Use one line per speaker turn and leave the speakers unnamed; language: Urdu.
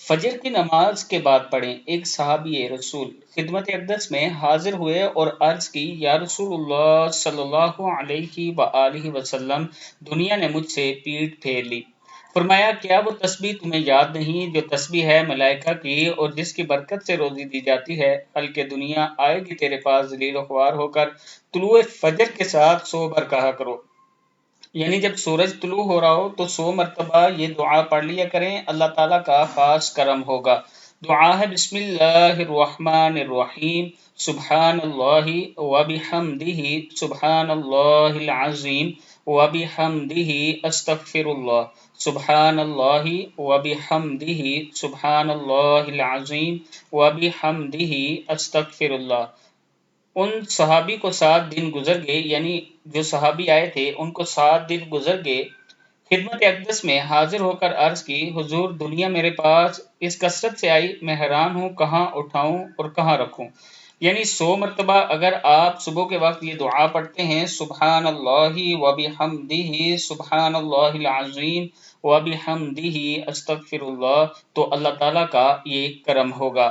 فجر کی نماز کے بعد پڑھیں۔ ایک صحابی رسول خدمت اقدس میں حاضر ہوئے اور عرض کی، یا رسول اللہ صلی اللہ علیہ وآلہ وسلم، دنیا نے مجھ سے پیٹھ پھیر لی۔ فرمایا، کیا وہ تسبیح تمہیں یاد نہیں جو تسبیح ہے ملائکہ کی اور جس کی برکت سے روزی دی جاتی ہے؟ بلکہ دنیا آئے گی تیرے پاس ذلیل و خوار ہو کر، طلوع فجر کے ساتھ 100 بار کہا کرو، یعنی جب سورج طلوع ہو رہا ہو تو 100 مرتبہ یہ دعا پڑھ لیا کریں، اللہ تعالیٰ کا خاص کرم ہوگا۔ دعا ہے، بسم اللہ الرحمن الرحیم، سبحان اللہ وبحمدہ، سبحان اللہ العظیم وبحمدہ، استغفر اللہ، سبحان اللہ وبحمدہ، سبحان اللہ العظیم وبحمدہ، استغفر اللہ۔ ان صحابی کو 7 دن گزر گئے، یعنی جو صحابی آئے تھے ان کو 7 دن گزر گئے، خدمت اقدس میں حاضر ہو کر عرض کی، حضور دنیا میرے پاس اس کثرت سے آئی، میں حیران ہوں کہاں اٹھاؤں اور کہاں رکھوں۔ یعنی 100 مرتبہ اگر آپ صبح کے وقت یہ دعا پڑھتے ہیں، سبحان اللہ وبحمدہ، سبحان اللہ العظیم وبحمدہ، استغفر اللہ، تو اللہ تعالیٰ کا یہ کرم ہوگا۔